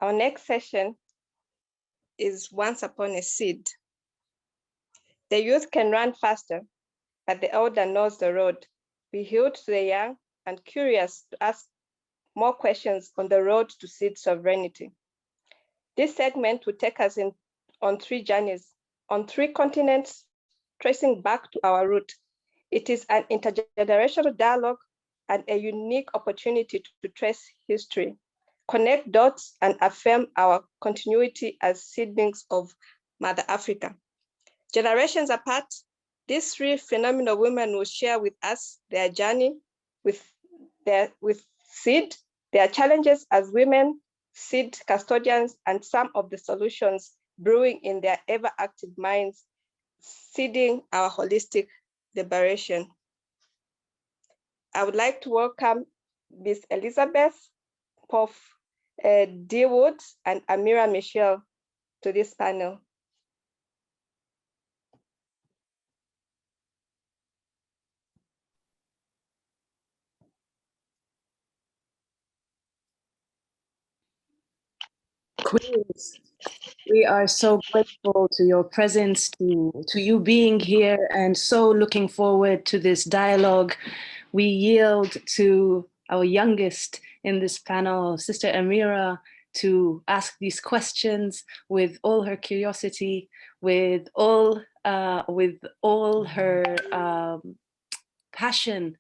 Our next session is Once Upon a Seed. The youth can run faster, but the elder knows the road. We yield to the young and curious to ask more questions on the road to seed sovereignty. This segment will take us on 3 journeys, on 3 continents, tracing back to our root. It is an intergenerational dialogue and a unique opportunity to trace history, connect dots, and affirm our continuity as seedlings of Mother Africa. Generations apart, these 3 phenomenal women will share with us their journey with seed, their challenges as women, seed custodians, and some of the solutions brewing in their ever-active minds, seeding our holistic liberation. I would like to welcome Ms. Elizabeth Poff D. Woods and Amira Michelle to this panel. Queens, we are so grateful to your presence, to you being here, and so looking forward to this dialogue. We yield to our youngest in this panel, Sister Amira, to ask these questions with all her curiosity, with all her passion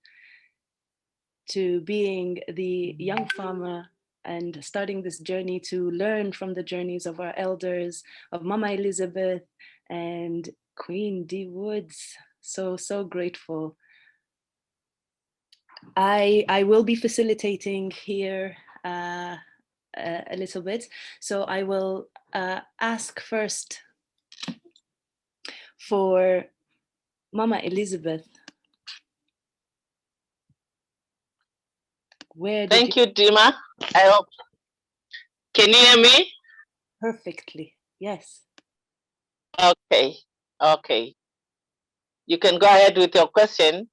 to being the young farmer and starting this journey to learn from the journeys of our elders, of Mama Elizabeth and Queen D. Woods. So grateful. I will be facilitating here a little bit. So I will ask first for Mama Elizabeth. Thank you, Dima. I hope. Can you hear me? Perfectly, yes. Okay. You can go ahead with your question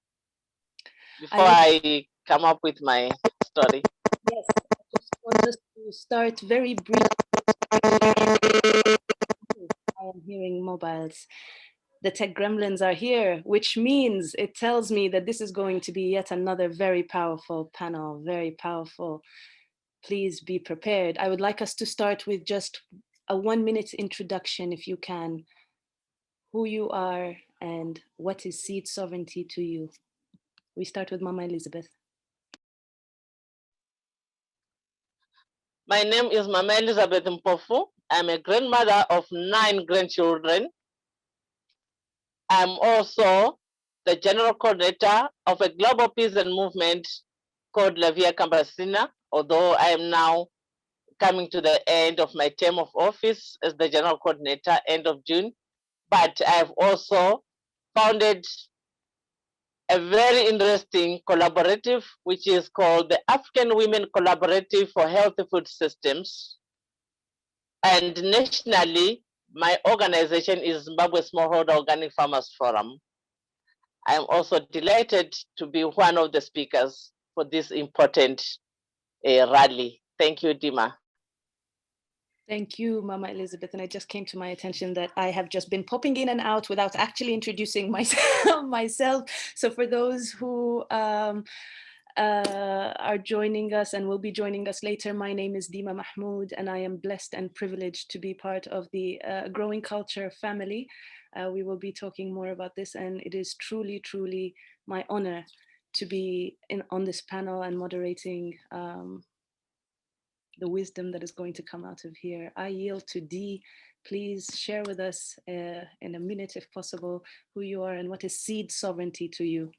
before I come up with my story. Yes, I just want us to start very briefly. I am hearing mobiles. The tech gremlins are here, which means it tells me that this is going to be yet another very powerful panel, very powerful. Please be prepared. I would like us to start with just a 1-minute introduction, if you can, who you are and what is seed sovereignty to you. We start with Mama Elizabeth. My name is Mama Elizabeth Mpofu. I'm a grandmother of 9 grandchildren. I'm also the general coordinator of a global peace and movement called La Via Campesina, although I am now coming to the end of my term of office as the general coordinator, end of June. But I've also founded a very interesting collaborative, which is called the African Women Collaborative for Healthy Food Systems. And nationally, my organization is Zimbabwe Smallholder Organic Farmers Forum. I am also delighted to be one of the speakers for this important rally. Thank you, Dima. Thank you, Mama Elizabeth. And it just came to my attention that I have just been popping in and out without actually introducing myself. So for those who are joining us and will be joining us later, my name is Dima Mahmoud, and I am blessed and privileged to be part of the Growing Culture family. We will be talking more about this, and it is truly, truly my honor to be on this panel and moderating the wisdom that is going to come out of here. I yield to Dee. Please share with us in a minute, if possible, who you are and what is seed sovereignty to you.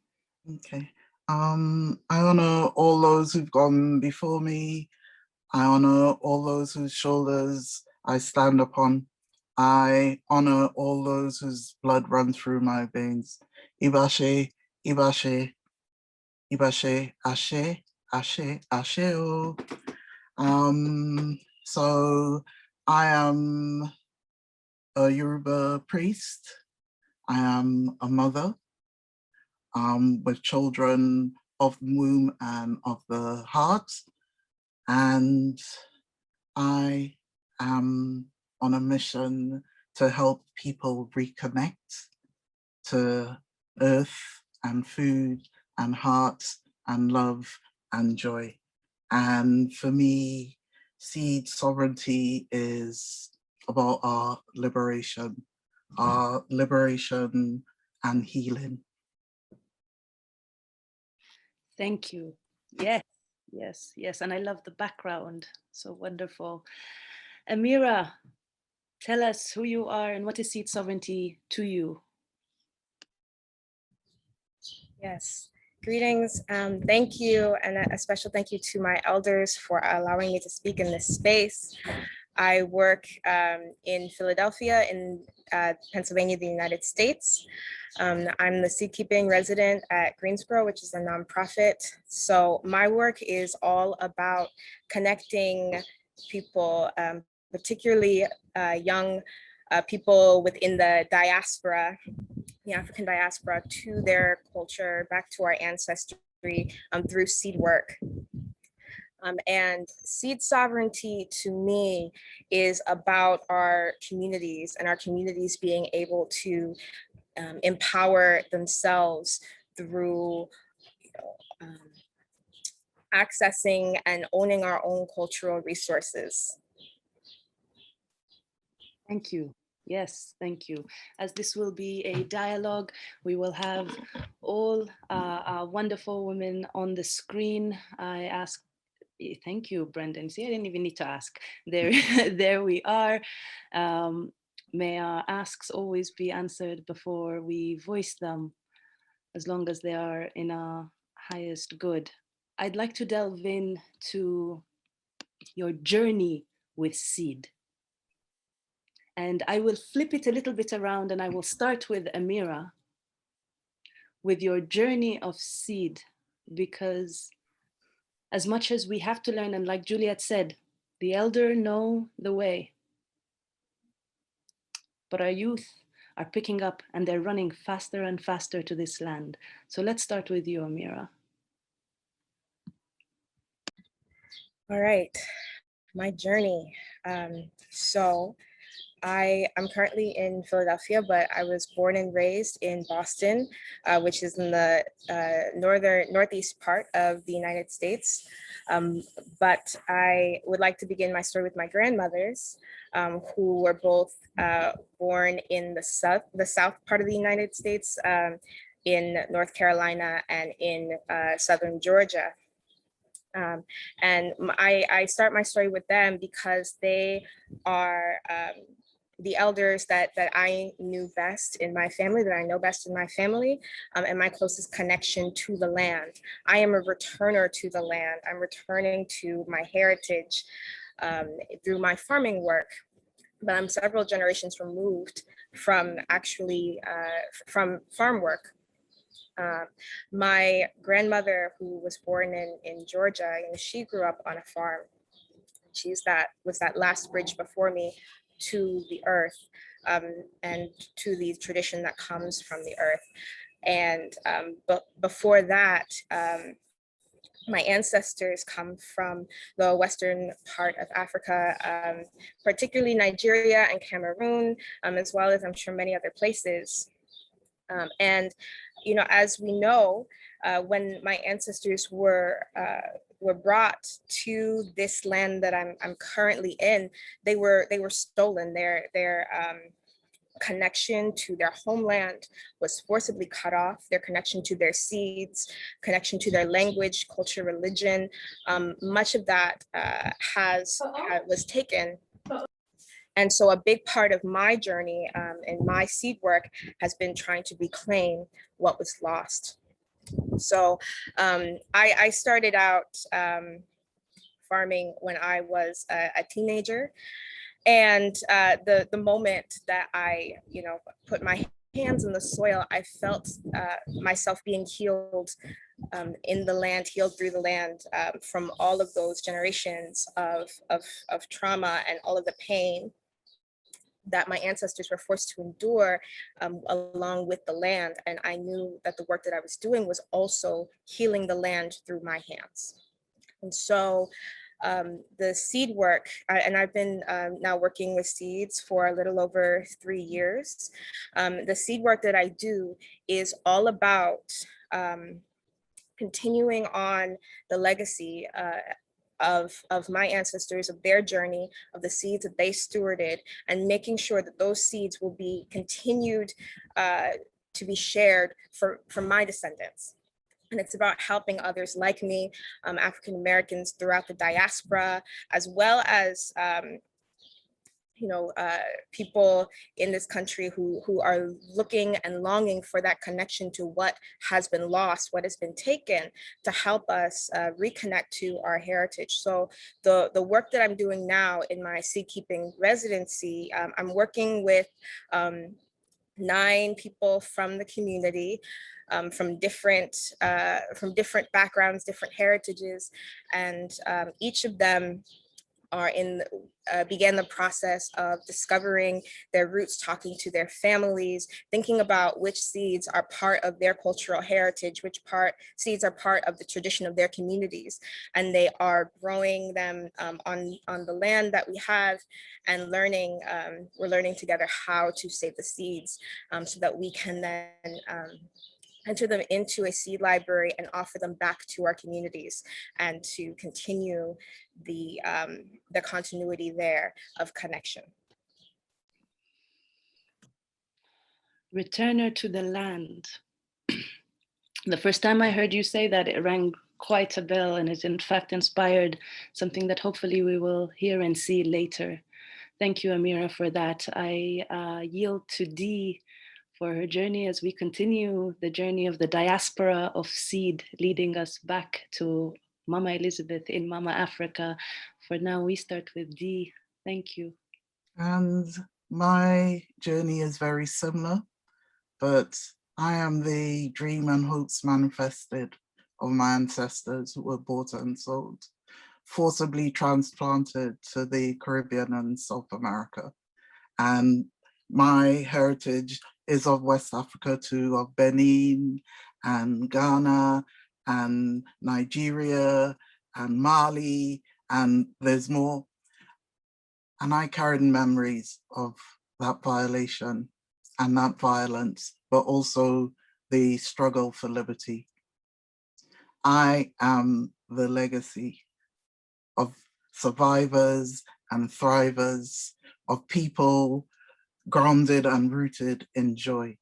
Okay. I honor all those who've gone before me. I honor all those whose shoulders I stand upon. I honor all those whose blood runs through my veins. Ibashe, Ibashe, Ibashe, Ashe, Ashe, Ashe. So I am a Yoruba priest. I am a mother with children of the womb and of the heart. And I am on a mission to help people reconnect to earth and food and heart and love and joy. And for me, seed sovereignty is about our liberation and healing. Thank you. Yes, yes, yes. And I love the background. So wonderful. Amira, tell us who you are and what is seed sovereignty to you? Yes, greetings. Thank you, and a special thank you to my elders for allowing me to speak in this space. I work in Philadelphia, in Pennsylvania, the United States. I'm the seed keeping resident at Greensboro, which is a nonprofit. So my work is all about connecting people, particularly young people within the diaspora, the African diaspora, to their culture, back to our ancestry through seed work. And seed sovereignty to me is about our communities and our communities being able to empower themselves through accessing and owning our own cultural resources. Thank you. Yes, thank you. As this will be a dialogue, we will have all our wonderful women on the screen. I ask, thank you, Brendan. See, I didn't even need to ask. There, there we are. May our asks always be answered before we voice them, as long as they are in our highest good. I'd like to delve into your journey with seed. And I will flip it a little bit around, and I will start with Amira, with your journey of seed, because as much as we have to learn, and like Juliet said, the elder know the way, but our youth are picking up and they're running faster and faster to this land. So let's start with you, Amira. All right, my journey. So I'm currently in Philadelphia, but I was born and raised in Boston, which is in the northeast part of the United States. But I would like to begin my story with my grandmothers, who were both born in the south part of the United States, in North Carolina and in southern Georgia. And I start my story with them because they are the elders that I knew best in my family, that I know best in my family, and my closest connection to the land. I am a returner to the land. I'm returning to my heritage through my farming work, but I'm several generations removed from actually from farm work. My grandmother, who was born in Georgia, she grew up on a farm. Was that last bridge before me to the earth, and to the tradition that comes from the earth. And but before that, my ancestors come from the western part of Africa, particularly Nigeria and Cameroon, as well as I'm sure many other places. And as we know, when my ancestors were brought to this land that I'm currently in, they were stolen. Their connection to their homeland was forcibly cut off. Their connection to their seeds, connection to their language, culture, religion, much of that was taken. And so a big part of my journey and my seed work has been trying to reclaim what was lost. So I started out farming when I was a teenager. And the moment that I, put my hands in the soil, I felt myself being healed in the land, healed through the land, from all of those generations of trauma and all of the pain that my ancestors were forced to endure along with the land. And I knew that the work that I was doing was also healing the land through my hands. And so The seed work, and I've been now working with seeds for a little over 3 years. The seed work that I do is all about continuing on the legacy of my ancestors, of their journey, of the seeds that they stewarded, and making sure that those seeds will be continued to be shared for my descendants. And it's about helping others like me, African Americans throughout the diaspora, as well as people in this country who are looking and longing for that connection to what has been lost, what has been taken, to help us reconnect to our heritage. So the work that I'm doing now in my seed keeping residency, I'm working with 9 people from the community, from different backgrounds, different heritages, and each of them are began the process of discovering their roots, talking to their families, thinking about which seeds are part of their cultural heritage, which seeds are part of the tradition of their communities, and they are growing them on the land that we have, and we're learning together how to save the seeds, so that we can then enter them into a seed library and offer them back to our communities, and to continue the continuity there of connection. Returner to the land. The first time I heard you say that, it rang quite a bell, and it in fact inspired something that hopefully we will hear and see later. Thank you, Amira, for that. I yield to Dee for her journey as we continue the journey of the diaspora of seed, leading us back to Mama Elizabeth in Mama Africa. For now, we start with Dee. Thank you. And my journey is very similar, but I am the dream and hopes manifested of my ancestors who were bought and sold, forcibly transplanted to the Caribbean and South America. And my heritage is of West Africa too, of Benin and Ghana and Nigeria and Mali, and there's more. And I carried memories of that violation and that violence, but also the struggle for liberty. I am the legacy of survivors and thrivers, of people grounded and rooted in joy.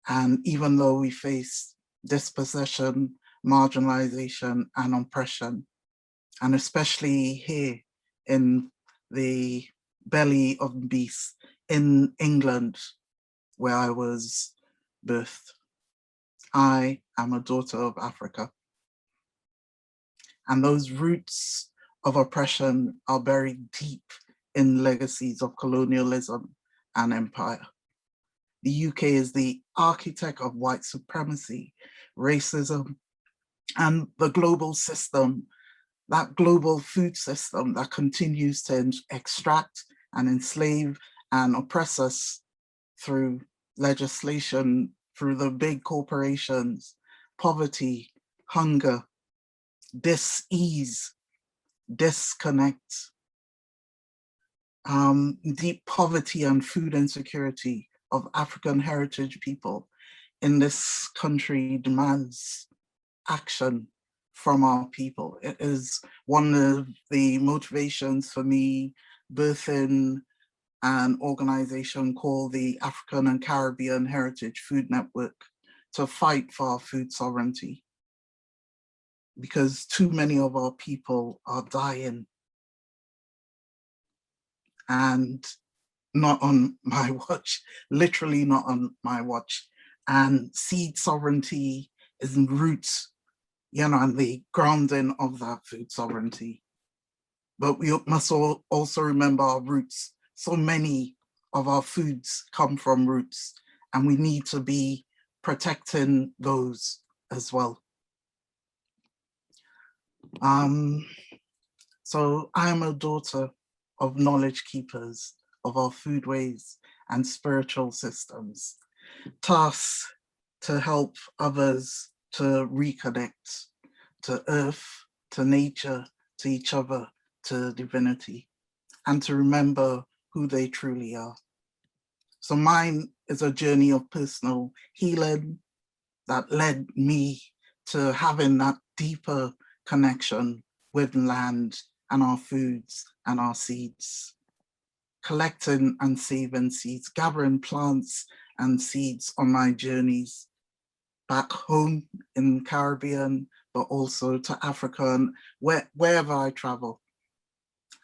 And even though we face dispossession, marginalization, and oppression, and especially here in the belly of beasts in England, where I was birthed, I am a daughter of Africa. And those roots of oppression are buried deep in legacies of colonialism and empire. The UK is the architect of white supremacy, racism, and the global system, that global food system that continues to extract and enslave and oppress us through legislation, through the big corporations, poverty, hunger, dis-ease, disconnect, deep poverty and food insecurity of African heritage people in this country demands action from our people. It is one of the motivations for me birthing an organization called the African and Caribbean Heritage Food Network to fight for our food sovereignty, because too many of our people are dying. And not on my watch, literally not on my watch. And seed sovereignty is in roots, and the grounding of that food sovereignty. But we must also remember our roots. So many of our foods come from roots, and we need to be protecting those as well. So I am a daughter of knowledge keepers of our foodways and spiritual systems, tasked to help others to reconnect to earth, to nature, to each other, to divinity, and to remember who they truly are. So mine is a journey of personal healing that led me to having that deeper connection with land and our foods and our seeds, collecting and saving seeds, gathering plants and seeds on my journeys back home in Caribbean, but also to Africa and wherever I travel.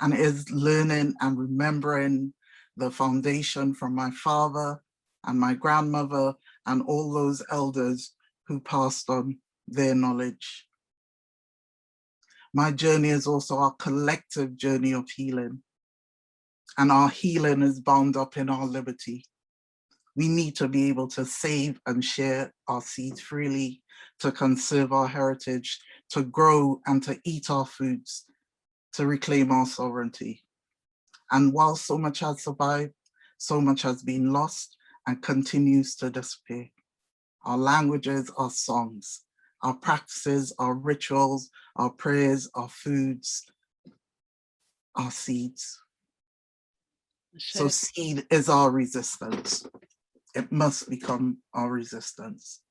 And it is learning and remembering the foundation from my father and my grandmother and all those elders who passed on their knowledge. My journey is also our collective journey of healing. And our healing is bound up in our liberty. We need to be able to save and share our seeds freely, to conserve our heritage, to grow and to eat our foods, to reclaim our sovereignty. And while so much has survived, so much has been lost and continues to disappear. Our languages, our songs, our practices, our rituals, our prayers, our foods, our seeds. So seed is our resistance. It must become our resistance.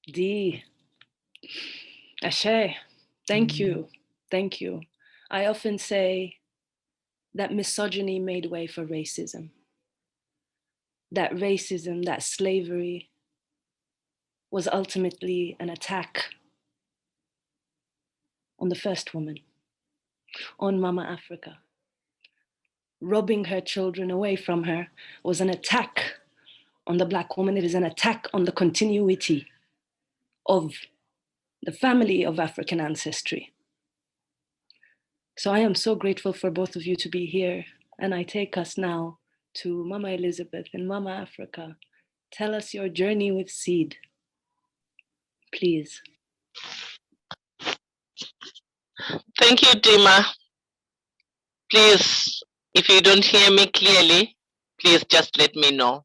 Dee, Ashe, thank you, thank you. I often say that misogyny made way for racism. That racism, that slavery was ultimately an attack on the first woman, on Mama Africa. Robbing her children away from her was an attack on the Black woman. It is an attack on the continuity of the family of African ancestry. So I am so grateful for both of you to be here. And I take us now to Mama Elizabeth and Mama Africa. Tell us your journey with seed, please. Thank you, Dima. Please, if you don't hear me clearly, please just let me know.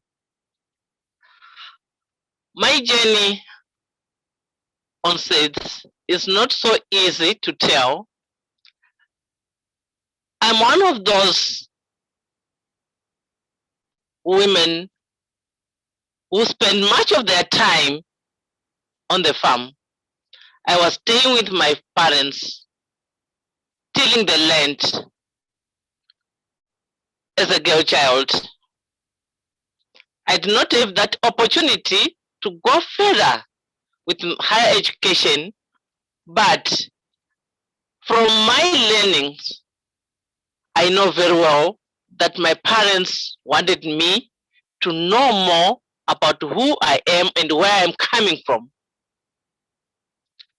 My journey on seeds is not so easy to tell. I'm one of those women who spend much of their time on the farm. I was staying with my parents, tilling the land as a girl child. I did not have that opportunity to go further with higher education, but from my learnings, I know very well that my parents wanted me to know more about who I am and where I'm coming from.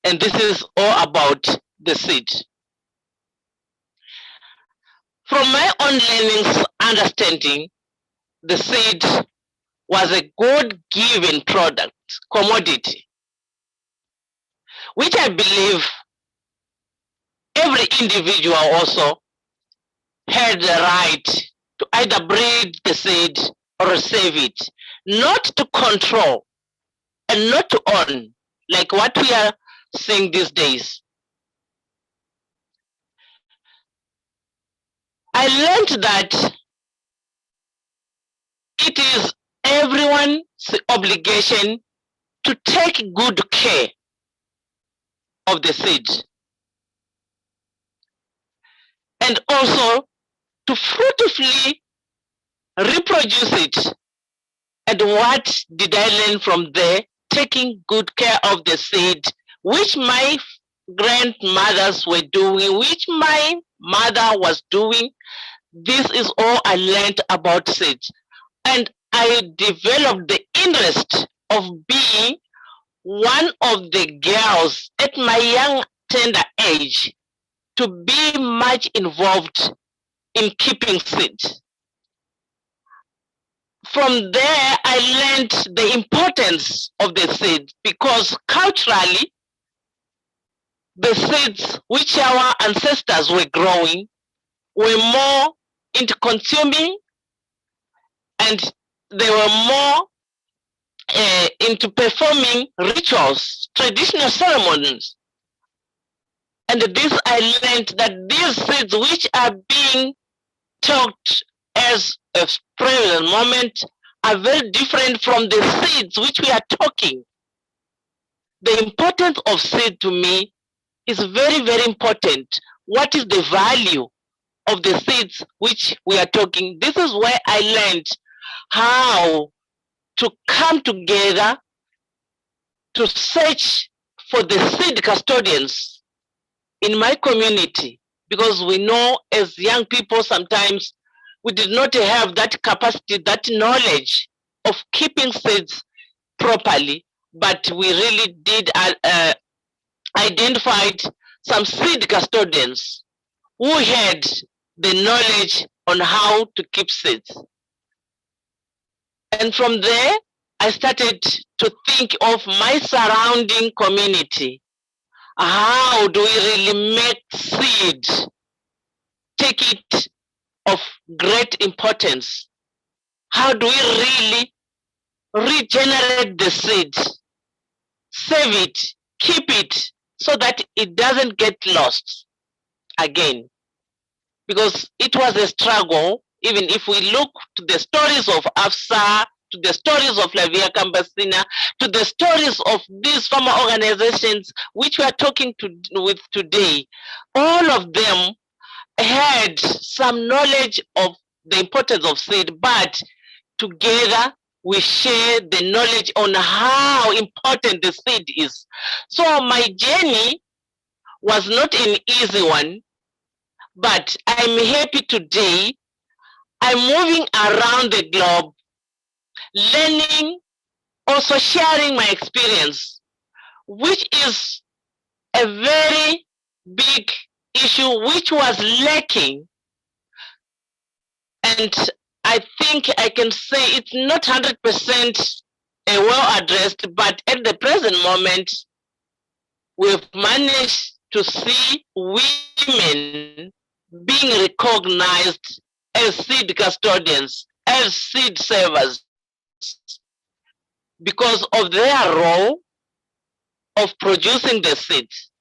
And this is all about the seed. From my own learnings, understanding, the seed was a God-given product, commodity, which I believe every individual also had the right to either breed the seed or save it, not to control and not to own, like what we are seeing these days. I learned that it is everyone's obligation to take good care of the seed and also to fruitfully reproduce it. And what did I learn from there? Taking good care of the seed, which my grandmothers were doing, which my mother was doing. This is all I learned about seeds. And I developed the interest of being one of the girls at my young tender age to be much involved in keeping seeds. From there, I learned the importance of the seed because culturally, the seeds which our ancestors were growing were more into consuming, and they were more into performing rituals traditional ceremonies. And this I learned that these seeds which are being talked as a present moment are very different from the seeds which we are talking. The importance of seed to me is very, very important. What is the value of the seeds which we are talking? This is where I learned how to come together to search for the seed custodians in my community, because we know as young people sometimes we did not have that capacity, that knowledge of keeping seeds properly, but we really did identified some seed custodians who had the knowledge on how to keep seeds. And from there, I started to think of my surrounding community. How do we really make seed, take it of great importance? How do we really regenerate the seed, save it, keep it, so that it doesn't get lost again? Because it was a struggle, even if we look to the stories of AFSA, to the stories of La Via Campesina, to the stories of these farmer organizations which we are talking with today, all of them had some knowledge of the importance of seed, but together we share the knowledge on how important the seed is. So my journey was not an easy one, but I'm happy today. I'm moving around the globe, learning, also sharing my experience, which is a very big issue which was lacking. And I think I can say it's not 100% well addressed, but at the present moment, we've managed to see women being recognized as seed custodians, as seed savers, because of their role of producing the seeds.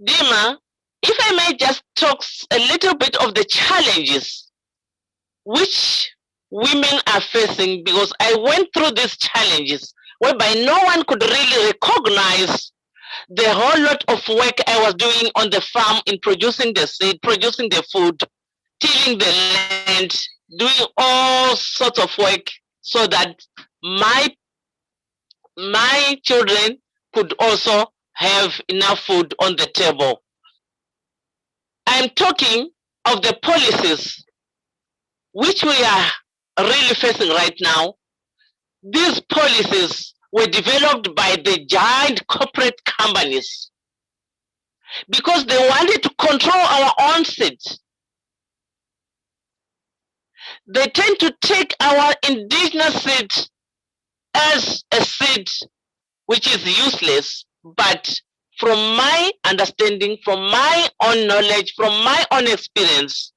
Dima, if I may just talk a little bit of the challenges which women are facing, because I went through these challenges whereby no one could really recognize the whole lot of work I was doing on the farm in producing the seed, producing the food, tilling the land, doing all sorts of work so that my children could also have enough food on the table. I'm talking of the policies which we are really facing right now. These policies were developed by the giant corporate companies because they wanted to control our own seeds. They tend to take our indigenous seeds as a seed which is useless, but from my understanding, from my own knowledge, from my own experience,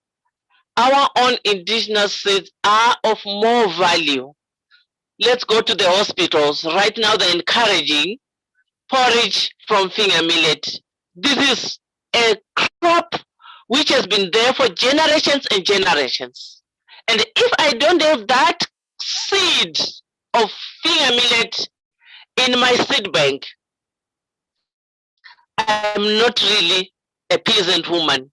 our own indigenous seeds are of more value. Let's go to the hospitals. Right now they're encouraging porridge from finger millet. This is a crop which has been there for generations and generations. And if I don't have that seed of finger millet in my seed bank, I'm not really a peasant woman.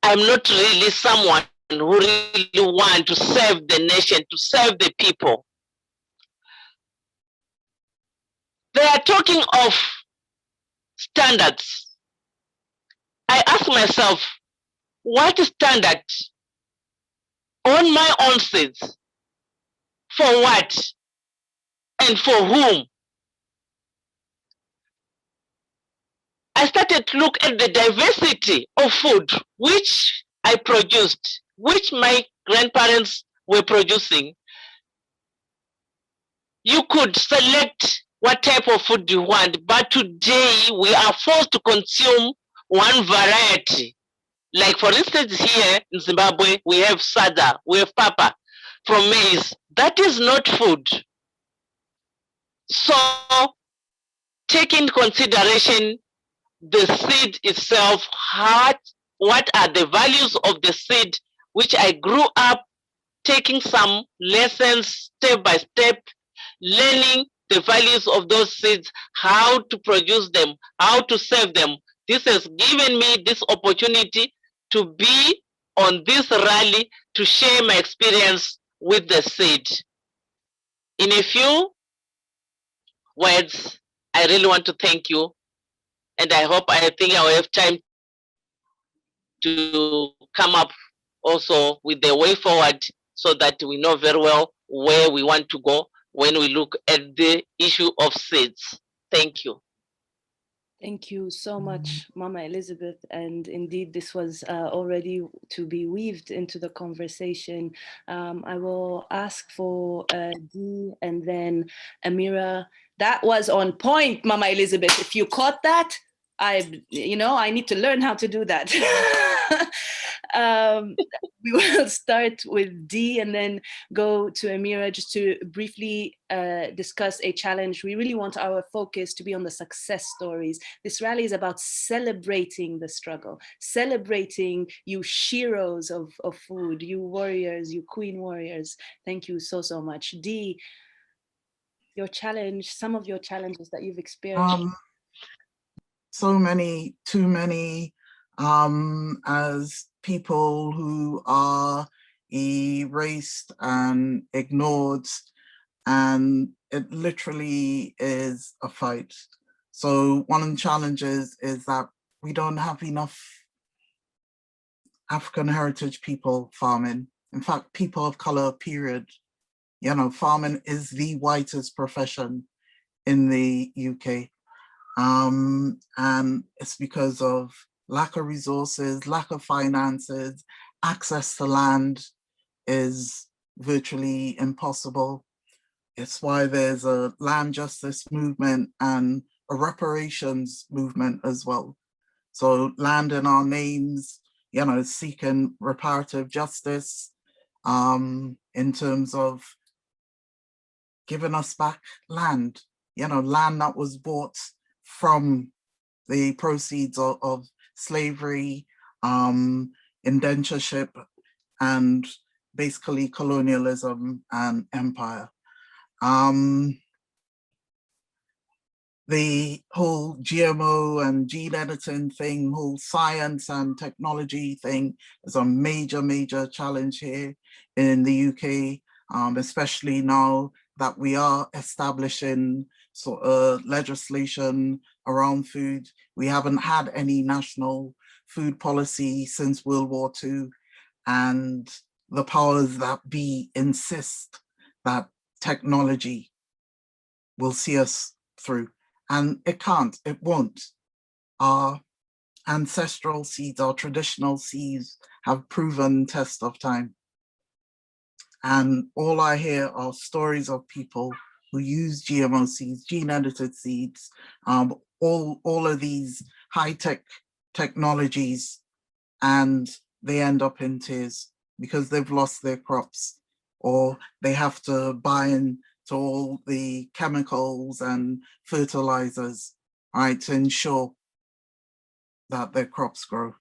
I'm not really someone who really wants to serve the nation, to serve the people. They are talking of standards. I ask myself, what standard on my own seeds? For what? And for whom? I started to look at the diversity of food which I produced, which my grandparents were producing. You could select what type of food you want, but today we are forced to consume one variety. Like for instance, here in Zimbabwe, we have sada, we have papa from maize. That is not food. So also take into consideration the seed itself, what are the values of the seed, which I grew up taking some lessons step by step, learning the values of those seeds, how to produce them, how to save them. This has given me this opportunity to be on this rally to share my experience with the seed. In a few words, I really want to thank you, and I think I will have time to come up also with the way forward so that we know very well where we want to go when we look at the issue of seeds. Thank you. Thank you so much, Mama Elizabeth. And indeed, this was already to be weaved into the conversation. I will ask for Dee and then Amira. That was on point, Mama Elizabeth. If you caught that, I need to learn how to do that. We will start with Dee and then go to Amira just to briefly discuss a challenge. We really want our focus to be on the success stories. This rally is about celebrating the struggle, celebrating you sheroes of food, you warriors, you queen warriors. Thank you so, so much. Dee, your challenge, some of your challenges that you've experienced. So many, too many, as people who are erased and ignored, and it literally is a fight. So one of the challenges is that we don't have enough African heritage people farming. In fact, people of color, period. You know, farming is the whitest profession in the UK. And it's because of lack of resources, lack of finances, access to land is virtually impossible. It's why there's a land justice movement and a reparations movement as well. So land in our names, you know, seeking reparative justice in terms of giving us back land, you know, land that was bought from the proceeds of slavery, indentureship, and basically colonialism and empire. The whole GMO and gene editing thing, whole science and technology thing is a major, major challenge here in the UK, especially now that we are establishing sort of legislation around food. We haven't had any national food policy since World War II, and the powers that be insist that technology will see us through. And it can't, it won't. Our ancestral seeds, our traditional seeds have proven test of time. And all I hear are stories of people who use GMO seeds, gene edited seeds, all of these high-tech technologies, and they end up in tears because they've lost their crops, or they have to buy into all the chemicals and fertilizers, right, to ensure that their crops grow.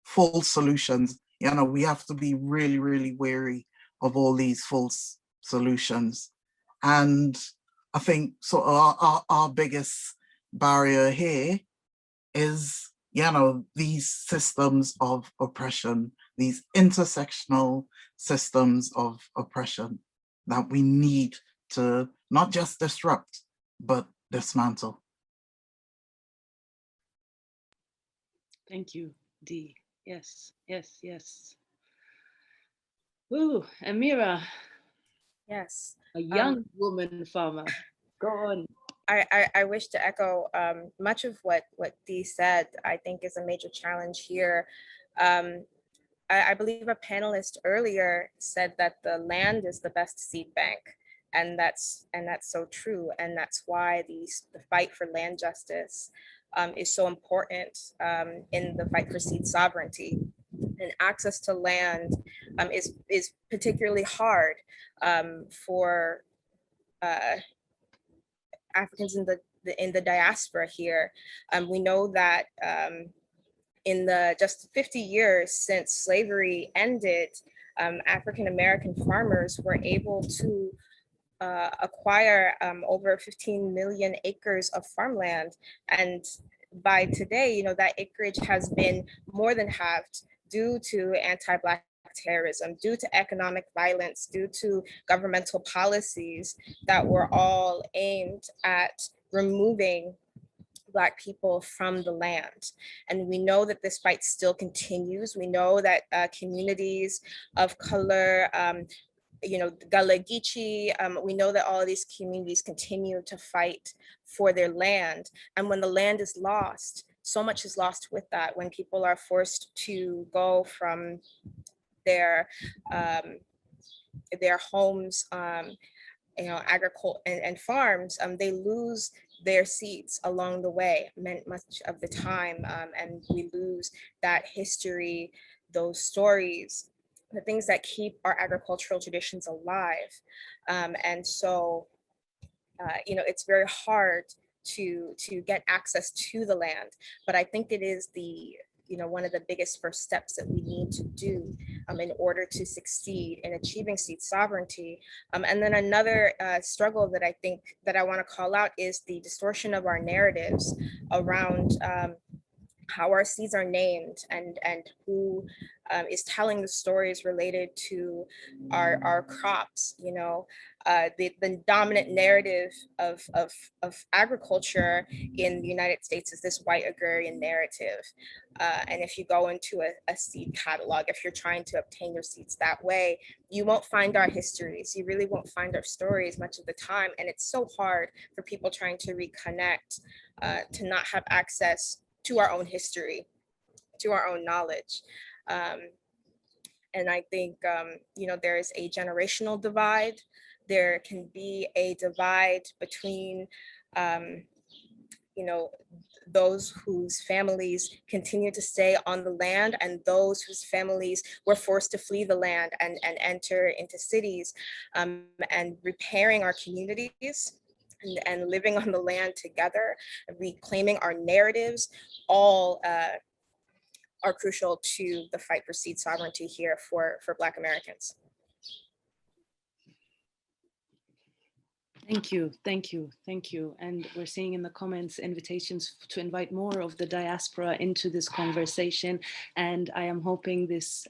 False solutions, you know, we have to be really, really wary of all these false solutions. And I think sort of our biggest barrier here is, you know, these systems of oppression, these intersectional systems of oppression that we need to not just disrupt, but dismantle. Thank you, Dee. Yes, yes, yes. Ooh, Amira. Yes. A young woman farmer. Go on. I wish to echo much of what Dee said. I think is a major challenge here. I believe a panelist earlier said that the land is the best seed bank, and that's so true. And that's why the fight for land justice is so important in the fight for seed sovereignty. And access to land is particularly hard for Africans in the diaspora here. We know that in the just 50 years since slavery ended, African-American farmers were able to acquire over 15 million acres of farmland. And by today, you know, that acreage has been more than halved due to anti-Black terrorism, due to economic violence, due to governmental policies that were all aimed at removing Black people from the land. And we know that this fight still continues. We know that communities of color, you know, Galagichi, we know that all of these communities continue to fight for their land. And when the land is lost, so much is lost with that. When people are forced to go from their homes, you know, agriculture and farms, they lose their seeds along the way, much of the time, and we lose that history, those stories, the things that keep our agricultural traditions alive. And so, you know, it's very hard to get access to the land, but I think it is the, you know, one of the biggest first steps that we need to do in order to succeed in achieving seed sovereignty. And then another struggle that I think that I want to call out is the distortion of our narratives around how our seeds are named and who is telling the stories related to our crops. You know, the dominant narrative of agriculture in the United States is this white agrarian narrative. And if you go into a seed catalog, if you're trying to obtain your seeds that way, you won't find our histories. You really won't find our stories much of the time. And it's so hard for people trying to reconnect to not have access to our own history, to our own knowledge. And I think, you know, there is a generational divide. There can be a divide between, you know, those whose families continue to stay on the land and those whose families were forced to flee the land and enter into cities, and repairing our communities and living on the land together, reclaiming our narratives, all are crucial to the fight for seed sovereignty here for Black Americans. Thank you, thank you, thank you. And we're seeing in the comments invitations to invite more of the diaspora into this conversation. And I am hoping this,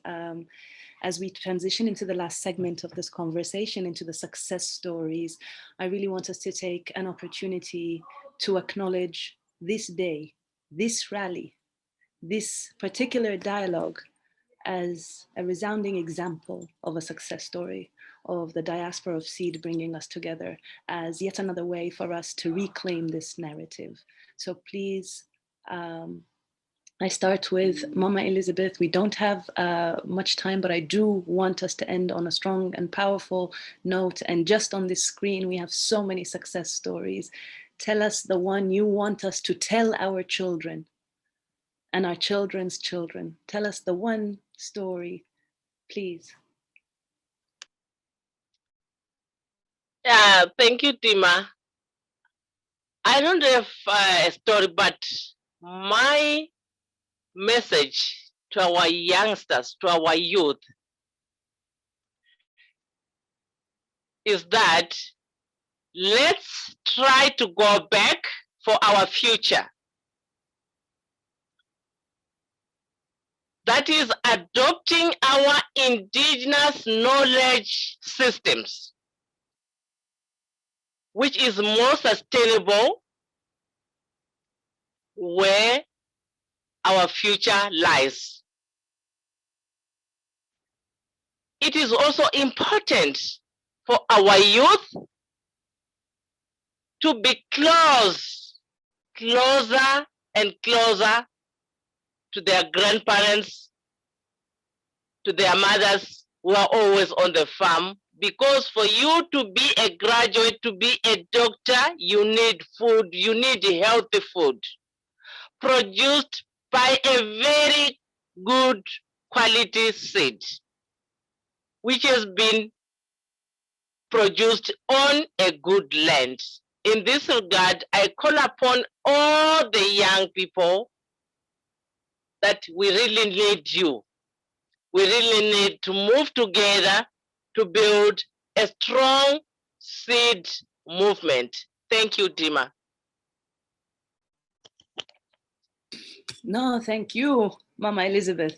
as we transition into the last segment of this conversation, into the success stories, I really want us to take an opportunity to acknowledge this day, this rally, this particular dialogue as a resounding example of a success story of the diaspora of seed bringing us together, as yet another way for us to reclaim this narrative. So please, I start with Mama Elizabeth. We don't have much time, but I do want us to end on a strong and powerful note. And just on this screen, we have so many success stories. Tell us the one you want us to tell our children and our children's children. Tell us the one story, please. Yeah, thank you, Tima. I don't have a story, but my message to our youngsters, to our youth, is that let's try to go back for our future. That is adopting our indigenous knowledge systems, which is more sustainable, where our future lies. It is also important for our youth to be closer and closer to their grandparents, to their mothers who are always on the farm. Because for you to be a graduate, to be a doctor, you need food, you need healthy food, produced by a very good quality seed, which has been produced on a good land in this regard, I call upon all the young people that we really need you. We really need to move together to build a strong seed movement. Thank you, Dima. No, thank you, Mama Elizabeth.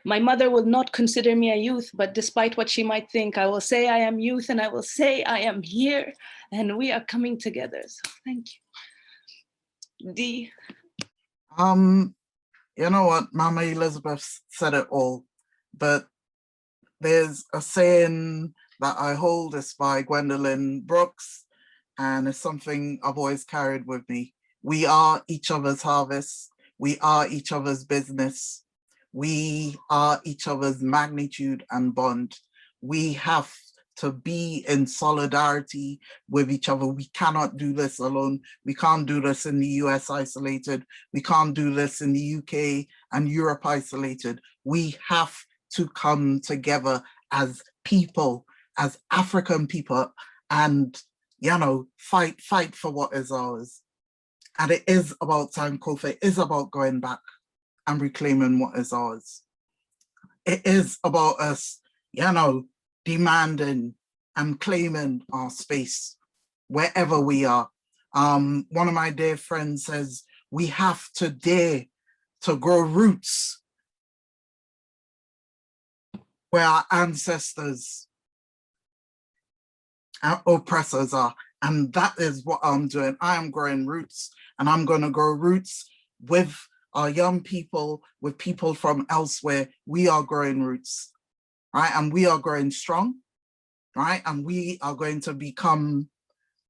My mother will not consider me a youth, but despite what she might think, I will say I am youth and I will say I am here and we are coming together. So thank you. Dee. You know what, Mama Elizabeth said it all, but there's a saying that I hold, is by Gwendolyn Brooks, and it's something I've always carried with me. We are each other's harvest. We are each other's business. We are each other's magnitude and bond. We have to be in solidarity with each other. We cannot do this alone. We can't do this in the US isolated. We can't do this in the UK and Europe isolated. We have to come together as people, as African people, and, you know, fight for what is ours. And it is about time, Kofi. It is about going back and reclaiming what is ours. It is about us, you know, demanding and claiming our space wherever we are. One of my dear friends says, we have to dare to grow roots where our ancestors, our oppressors are. And that is what I'm doing. I am growing roots, and I'm going to grow roots with our young people, with people from elsewhere. We are growing roots, right? And we are growing strong, right? And we are going to become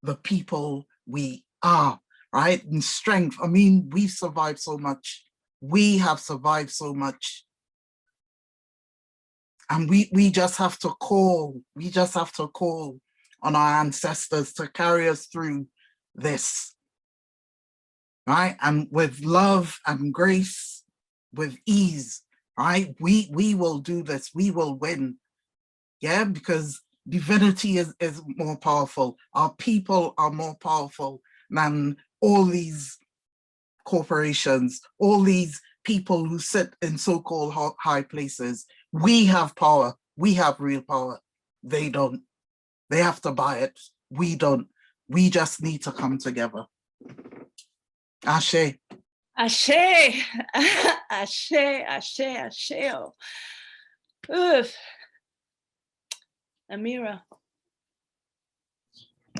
the people we are, right? In strength. I mean, we've survived so much. We have survived so much. And we just have to call, on our ancestors to carry us through this, right? And with love and grace, with ease, right? We will do this, we will win, yeah? Because divinity is more powerful. Our people are more powerful than all these corporations, all these people who sit in so-called high places. We have power, we have real power. They don't. They have to buy it. We don't. We just need to come together. Ashe. Ashe. Ashe, ashe, ashe. Oof. Amira.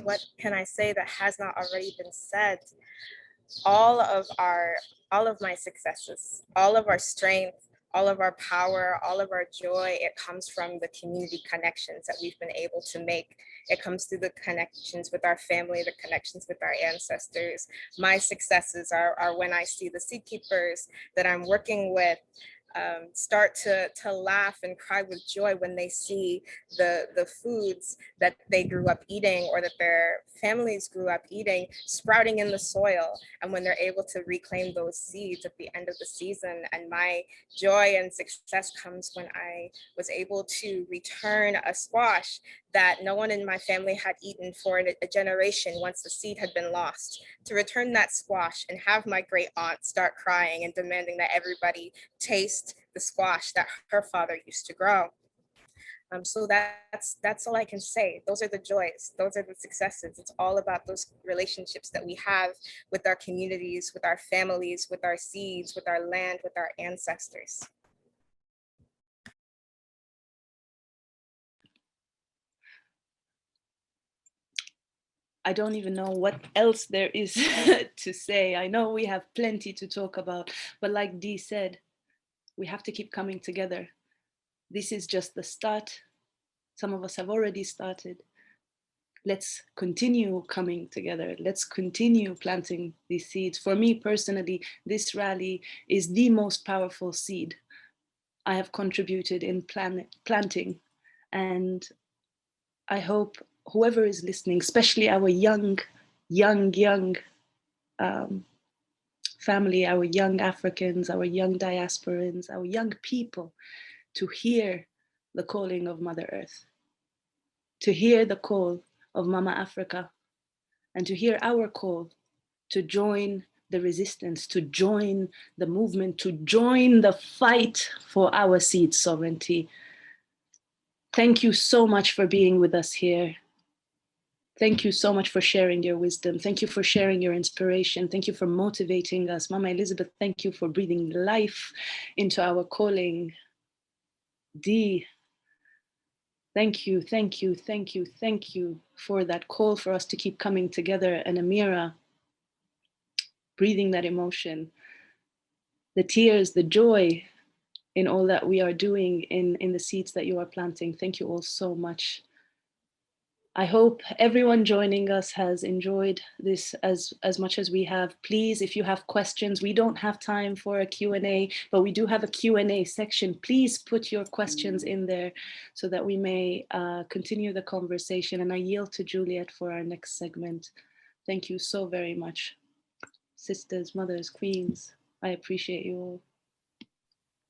What can I say that has not already been said? All of my successes, all of our strength, all of our power, all of our joy, it comes from the community connections that we've been able to make. It comes through the connections with our family, the connections with our ancestors. My successes are when I see the seed keepers that I'm working with start to laugh and cry with joy when they see the foods that they grew up eating or that their families grew up eating sprouting in the soil, and when they're able to reclaim those seeds at the end of the season. And my joy and success comes when I was able to return a squash that no one in my family had eaten for a generation once the seed had been lost, to return that squash and have my great aunt start crying and demanding that everybody taste the squash that her father used to grow. So that's all I can say. Those are the joys, those are the successes. It's all about those relationships that we have with our communities, with our families, with our seeds, with our land, with our ancestors. I don't even know what else there is to say. I know we have plenty to talk about, but like Dee said, we have to keep coming together. This is just the start. Some of us have already started. Let's continue coming together. Let's continue planting these seeds. For me personally, this rally is the most powerful seed I have contributed in planting. And I hope whoever is listening, especially our young family, our young Africans, our young diasporans, our young people, to hear the calling of Mother Earth, to hear the call of Mama Africa, and to hear our call to join the resistance, to join the movement, to join the fight for our seed sovereignty. Thank you so much for being with us here. Thank you so much for sharing your wisdom. Thank you for sharing your inspiration. Thank you for motivating us. Mama Elizabeth, thank you for breathing life into our calling. Dee, thank you, thank you, thank you, thank you for that call for us to keep coming together. And Amira, breathing that emotion, the tears, the joy in all that we are doing in the seeds that you are planting. Thank you all so much. I hope everyone joining us has enjoyed this as much as we have. Please, if you have questions, we don't have time for a Q&A, but we do have a Q&A section. Please put your questions in there so that we may continue the conversation. And I yield to Juliet for our next segment. Thank you so very much. Sisters, mothers, queens, I appreciate you all.